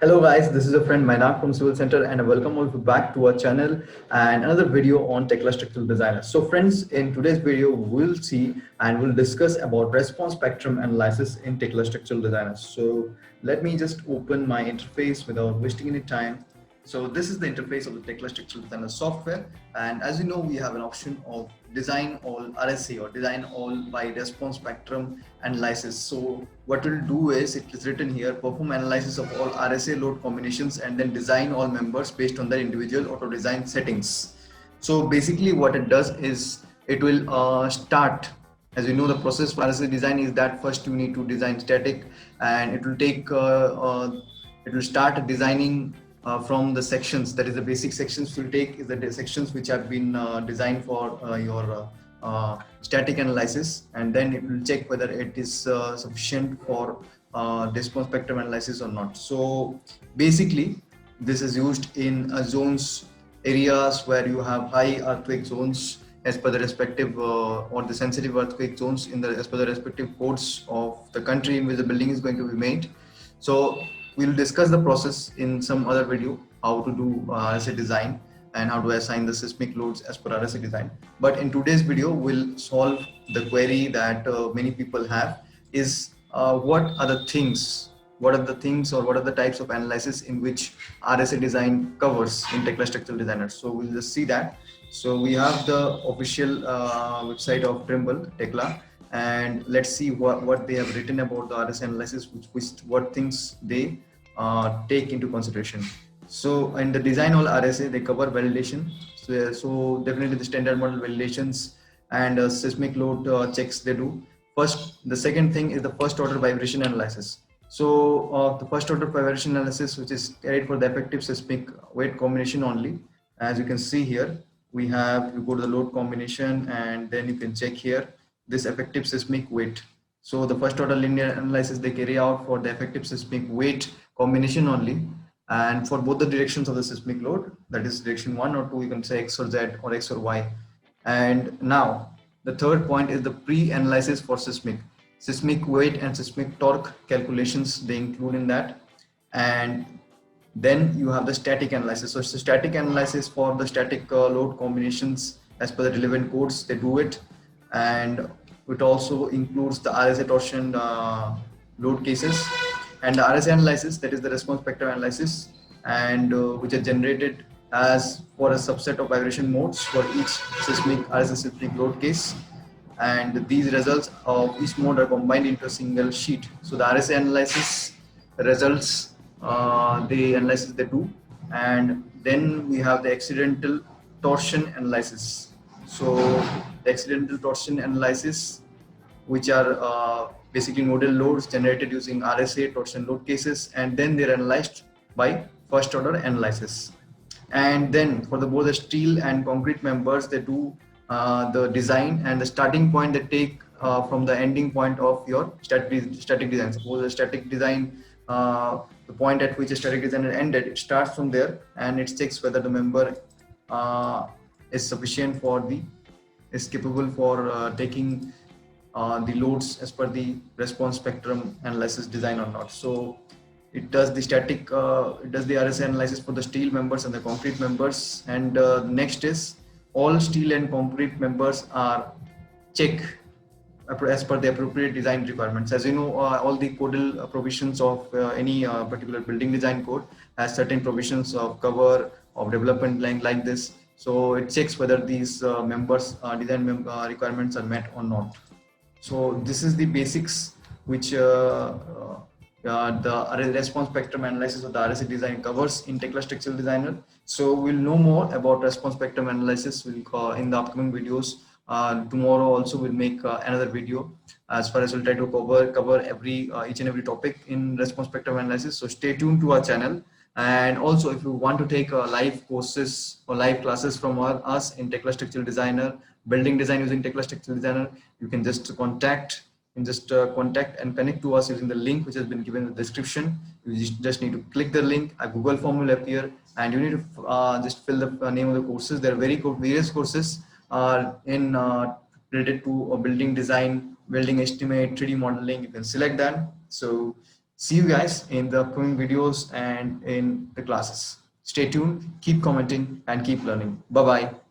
Hello guys, this is your friend Mainak from Civil Center and welcome all back to our channel and another video on Tekla Structural Designer. So friends, in today's video, we'll see and we'll discuss about response spectrum analysis in Tekla Structural Designer. So let me just open my interface without wasting any time. So this is the interface of the Tekla Structural Designer software, and as you know, we have an option of design all RSA or design all by response spectrum analysis. So what we'll do is, it is written here, perform analysis of all RSA load combinations and then design all members based on their individual auto design settings. So basically what it does is it will start, as you know, the process for RSA design is that first you need to design static, and it will take it will start designing from the sections. That is, the basic sections will take is the sections which have been designed for your static analysis, and then it will check whether it is sufficient for response spectrum analysis or not. So basically this is used in zones, areas where you have high earthquake zones as per the respective or the sensitive earthquake zones in the as per the respective codes of the country in which the building is going to be made. So we'll discuss the process in some other video, how to do RSA design and how to assign the seismic loads as per RSA design. But in today's video, we'll solve the query that many people have, is what are the things or what are the types of analysis in which RSA design covers in Tekla Structural Designer. So we'll just see that. So we have the official website of Trimble, Tekla, and let's see what they have written about the RSA analysis, what things they take into consideration. So in the design all RSA, they cover validation. So definitely the standard model validations and seismic load checks they do. First, the second thing is the first order vibration analysis. So the first order vibration analysis, which is carried for the effective seismic weight combination only. As you can see here, we have, you go to the load combination and then you can check here this effective seismic weight. So the first order linear analysis they carry out for the effective seismic weight combination only, and for both the directions of the seismic load, that is direction 1 or 2, you can say X or Z or X or Y. And now the third point is the pre-analysis for seismic weight and seismic torque calculations they include in that. And then you have the static analysis. So it's the static analysis for the static load combinations as per the relevant codes, they do it. And it also includes the RSA torsion load cases and the RSA analysis, that is the response spectrum analysis, and which are generated as for a subset of vibration modes for each seismic RSA seismic load case, and these results of each mode are combined into a single sheet. So the RSA analysis results, the analysis they do, and then we have the accidental torsion analysis. So the accidental torsion analysis, which are basically nodal loads generated using RSA torsion load cases, and then they're analyzed by first order analysis. And then for both the steel and concrete members, they do the design, and the starting point they take from the ending point of your static design. Suppose the static design, the point at which a static design ended, it starts from there and it checks whether the member is sufficient is capable for taking the loads as per the response spectrum analysis design or not. So it does the static, it does the RSA analysis for the steel members and the concrete members. And next is all steel and concrete members are checked as per the appropriate design requirements. As you know, all the codal provisions of any particular building design code has certain provisions of cover, of development like this. So it checks whether these design requirements are met or not. So this is the basics which the response spectrum analysis of the RSA design covers in Tekla Structural Designer. So we'll know more about response spectrum analysis in the upcoming videos. Tomorrow also we'll make another video, as far as we'll try to cover each and every topic in response spectrum analysis. So stay tuned to our channel. And also, if you want to take live courses or live classes from us in Tekla Structural Designer, building design using Tekla Structural Designer, you can just contact and connect to us using the link which has been given in the description. You just need to click the link, a Google form will appear, and you need to just fill the name of the courses. There are various courses related to building design, building estimate, 3D modeling. You can select that. So See you guys in the upcoming videos and in the classes. Stay tuned, keep commenting, and keep learning. Bye bye.